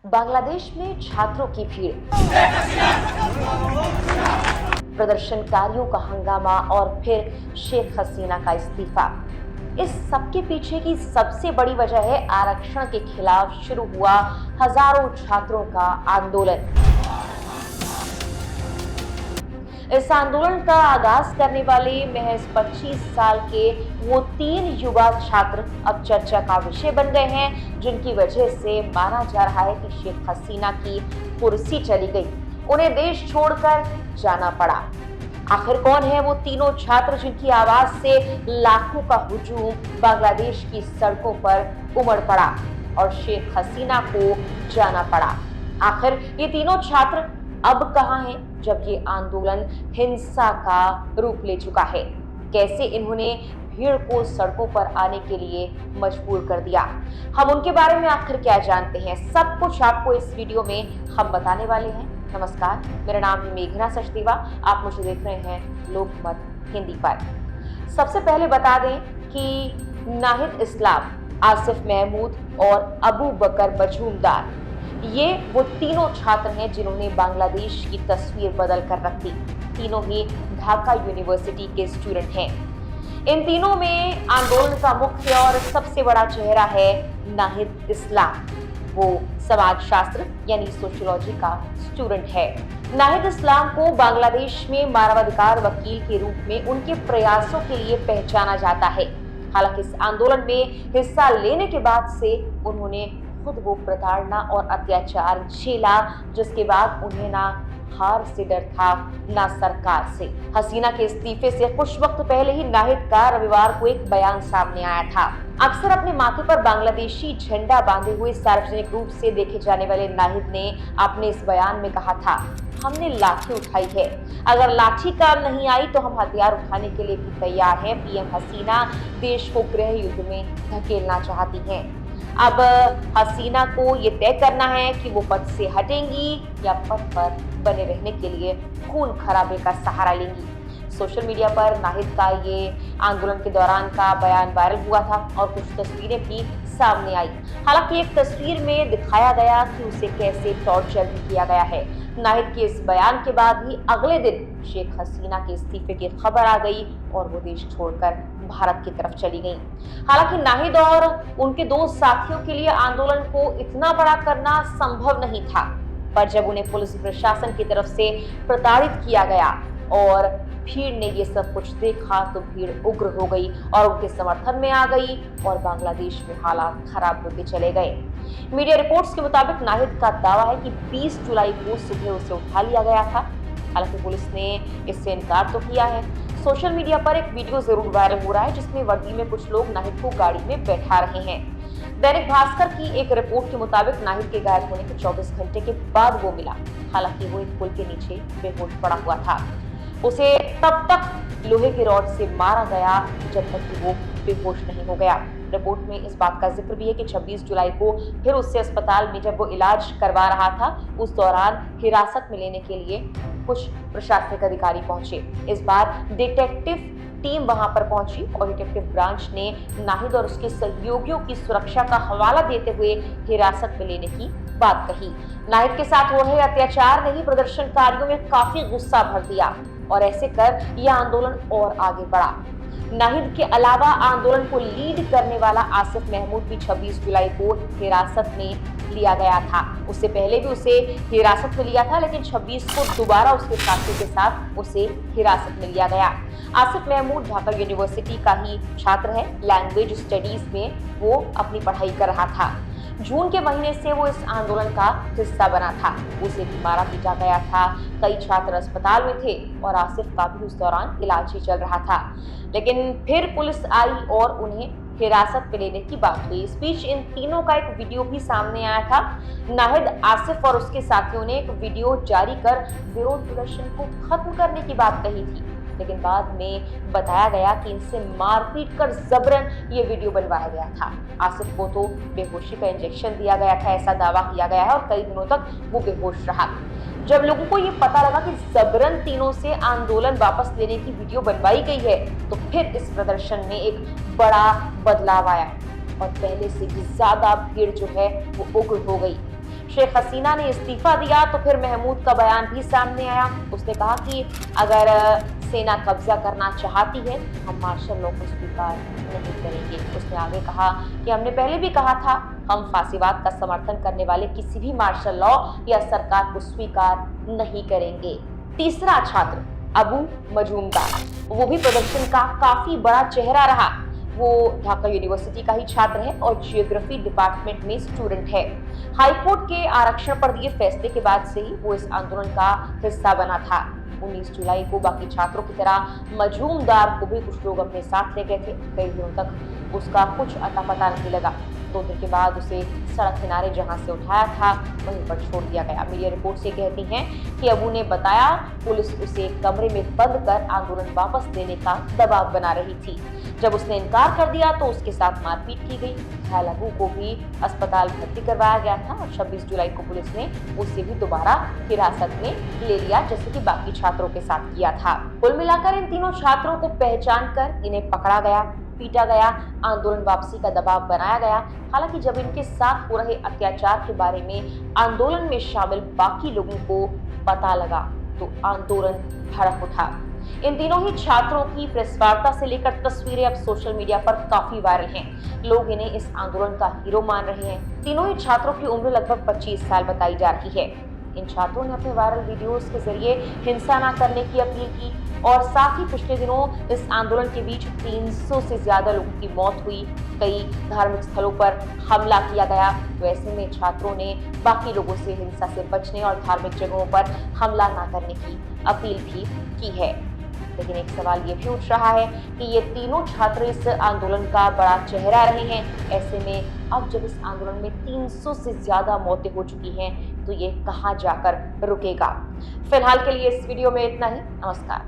बांग्लादेश में छात्रों की भीड़, प्रदर्शनकारियों का हंगामा और फिर शेख हसीना का इस्तीफा। इस सबके पीछे की सबसे बड़ी वजह है आरक्षण के खिलाफ शुरू हुआ हजारों छात्रों का आंदोलन। इस आंदोलन का आगाज करने वाले महज 25 साल के वो 3 युवा छात्र अब चर्चा का विषय बन गए हैं, जिनकी वजह से माना जा रहा है कि शेख हसीना की कुर्सी चली गई, उन्हें देश छोड़कर जाना पड़ा। आखिर कौन है वो तीनों छात्र जिनकी आवाज से लाखों का हुजूम बांग्लादेश की सड़कों पर उमड़ पड़ा और शेख हसीना को जाना पड़ा? आखिर ये तीनों छात्र अब कहां हैं जब ये आंदोलन हिंसा का रूप ले चुका है? कैसे इन्होंने भीड़ को सड़कों पर आने के लिए मजबूर कर दिया? हम उनके बारे में आखिर क्या जानते हैं, सब कुछ आपको इस वीडियो में हम बताने वाले हैं। नमस्कार, मेरा नाम है मेघना सचदेवा, आप मुझे देख रहे हैं लोकमत हिंदी पर। सबसे पहले बता दें कि नाहिद इस्लाम, आसिफ महमूद और अबू बकर मजूमदार, ये वो तीनों छात्र हैं जिन्होंने बांग्लादेश की तस्वीर बदल कर रख दी। तीनों ही ढाका यूनिवर्सिटी के स्टूडेंट हैं। इन तीनों में आंदोलन का मुख्य और सबसे बड़ा चेहरा है नाहिद इस्लाम। वो समाजशास्त्र यानी सोशियोलॉजी का स्टूडेंट है। नाहिद इस्लाम को बांग्लादेश में मानवाधिकार वकील के रूप में उनके प्रयासों के लिए पहचाना जाता है। हालांकि इस आंदोलन में हिस्सा लेने के बाद से उन्होंने खुद वो प्रताड़ना और अत्याचार झेला, जिसके बाद उन्हें ना हार से डर था ना सरकार से। हसीना के इस्तीफे से कुछ वक्त पहले ही नाहिद का रविवार को एक बयान सामने आया था। अक्सर अपने माथे पर बांग्लादेशी झंडा बांधे हुए सार्वजनिक रूप से देखे जाने वाले नाहिद ने अपने इस बयान में कहा था, हमने लाठी उठाई है, अगर लाठी काम नहीं आई तो हम हथियार उठाने के लिए भी तैयार हैं। पीएम हसीना देश को गृह युद्ध में धकेलना चाहती हैं। अब हसीना को ये तय करना है कि वो पद से हटेंगी या पद पर बने रहने के लिए खून खराबे का सहारा लेंगी। सोशल मीडिया पर नाहिद का ये आंदोलन के दौरान का बयान वायरल हुआ था और कुछ तस्वीरें भी सामने आई। हालांकि एक तस्वीर में दिखाया गया कि उसे कैसे टॉर्चर भी किया गया है। नाहिद के इस बयान के बाद ही अगले दिन शेख हसीना के इस्तीफे की खबर आ गई और वो देश छोड़कर भारत की तरफ चली गई। हालांकि नाहिद और उनके दो साथियों के लिए आंदोलन को इतना बड़ा करना संभव नहीं था, पर जब उन्हें पुलिस प्रशासन की तरफ से प्रताड़ित किया गया और भीड़ ने ये सब कुछ देखा तो भीड़ उग्र हो गई और उनके समर्थन में आ गई और बांग्लादेश में हालात खराब होते चले गए। मीडिया रिपोर्ट्स के मुताबिक नाहिद का दावा है कि 20 जुलाई को सुबह उसे उठा लिया गया था। हालांकि पुलिस ने इससे इनकार तो किया है। सोशल मीडिया पर एक वीडियो जरूर वायरल हो रहा है जिसमें वर्दी में कुछ लोग नाहिद को गाड़ी में बैठा रहे हैं। दैनिक भास्कर की एक रिपोर्ट के मुताबिक नाहिद के गायब होने के 24 घंटे के बाद वो मिला। हालांकि वो एक पुल के नीचे बेहोश पड़ा हुआ था। उसे तब तक लोहे की रॉड से मारा गया जब तक कि वो बेहोश नहीं हो गया। रिपोर्ट में इस बात का जिक्र भी है कि 26 जुलाई को फिर उससे अस्पताल में जब वो इलाज करवा रहा था, उस दौरान हिरासत में लेने के लिए कुछ प्रशासनिक अधिकारी पहुंचे। इस बार डिटेक्टिव टीम वहां पर पहुंची और डिटेक्टिव ब्रांच ने नाहिद और उसके सहयोगियों की सुरक्षा का हवाला देते हुए हिरासत में लेने की बात कही। नाहिद के साथ हो रहे अत्याचार ने ही प्रदर्शनकारियों में काफी गुस्सा भर दिया और ऐसे कर यह आंदोलन और आगे बढ़ा। नाहिद के अलावा आंदोलन को लीड करने वाला आसिफ महमूद भी 26 जुलाई को हिरासत में लिया गया था। उससे पहले भी उसे हिरासत में लिया था, लेकिन 26 को दोबारा उसके साथी के साथ उसे हिरासत में लिया गया। आसिफ महमूद ढाका यूनिवर्सिटी का ही छात्र है। लैंग्वेज स्टडीज में वो अपनी पढ़ाई कर रहा था। जून के महीने से वो इस आंदोलन का हिस्सा बना था। उसे भी मारा पीटा गया था। कई छात्र अस्पताल में थे और आसिफ का भी उस दौरान इलाज ही चल रहा था। लेकिन फिर पुलिस आई और उन्हें हिरासत में लेने की बात हुई। इस बीच इन तीनों का एक वीडियो भी सामने आया था। नाहिद, आसिफ और उसके साथियों ने एक वीडियो जारी कर विरोध प्रदर्शन को खत्म करने की बात कही थी, लेकिन बाद में बताया गया कि इनसे मारपीट कर जबरन ये वीडियो बनवाया गया था। आसिफ को तो बेहोशी का इंजेक्शन दिया गया था, ऐसा दावा किया गया है और कई दिनों तक वो बेहोश रहा। जब लोगों को ये पता लगा कि जबरन तीनों से आंदोलन वापस लेने की वीडियो बनवाई गई है, तो फिर इस प्रदर्शन में एक बड़ा बदलाव आया और पहले से भी ज्यादा भीड़ जो है वो उग्र हो गई। शेख हसीना ने इस्तीफा दिया तो फिर महमूद का बयान भी सामने आया। उसने कहा कि अगर सेना कब्जा करना चाहती है तो हम मार्शल लॉ को स्वीकार नहीं करेंगे। उसने आगे कहा कि हमने पहले भी कहा था, हम फांसीवाद का समर्थन करने वाले किसी भी मार्शल लॉ या सरकार को स्वीकार नहीं करेंगे। तीसरा छात्र अबू मजूमदार, वो भी प्रदर्शन का काफी बड़ा चेहरा रहा। वो ढाका यूनिवर्सिटी का ही छात्र है और जियोग्राफी डिपार्टमेंट में स्टूडेंट है। हाईकोर्ट के आरक्षण पर दिए फैसले के बाद से ही वो इस आंदोलन का हिस्सा बना था। 19 जुलाई को बाकी छात्रों की तरह मजूमदार को भी कुछ लोग अपने साथ ले गए थे। कई दिनों तक उसका कुछ अता पता नहीं लगा। 2 दिन के बाद उसे सड़क किनारे जहां से उठाया था वहीं पर छोड़ दिया गया। मीडिया रिपोर्ट से कहती हैं कि अबू ने बताया पुलिस उसे एक कमरे में बंद कर आंदोलन वापस लेने का दबाव बना रही थी। जब उसने इनकार कर दिया तो उसके साथ मारपीट की गई। घायल अबू को भी अस्पताल भर्ती करवाया गया था और 26 जुलाई को पुलिस ने उसे भी दोबारा हिरासत में ले लिया, जैसे कि बाकी छात्रों के साथ किया था। कुल मिलाकर इन तीनों छात्रों को पहचान कर इन्हें पकड़ा गया, पीटा गया, आंदोलन वापसी का दबाव बनाया गया। हालांकि जब इनके साथ हो रहे अत्याचार के बारे में आंदोलन में शामिल बाकी लोगों को पता लगा तो आंदोलन भड़क उठा। इन तीनों ही छात्रों की प्रेस वार्ता से लेकर तस्वीरें अब सोशल मीडिया पर काफी वायरल हैं। लोग इन्हें इस आंदोलन का हीरो मान रहे हैं। तीनों ही छात्रों की उम्र लगभग 25 साल बताई जा रही है। इन छात्रों ने अपने वायरल वीडियोस के जरिए हिंसा न करने की अपील की और साथ ही पिछले दिनों इस आंदोलन के बीच 300 से ज्यादा लोगों की मौत हुई, कई धार्मिक स्थलों पर हमला किया गया। तो ऐसे में छात्रों ने बाकी लोगों से हिंसा से बचने और धार्मिक जगहों पर हमला न करने की अपील भी की है। लेकिन एक सवाल ये भी उठ रहा है कि ये तीनों छात्र इस आंदोलन का बड़ा चेहरा रहे हैं। ऐसे में अब जब इस आंदोलन में 300 से ज्यादा मौतें हो चुकी हैं तो ये कहां जाकर रुकेगा। फिलहाल के लिए इस वीडियो में इतना ही। नमस्कार।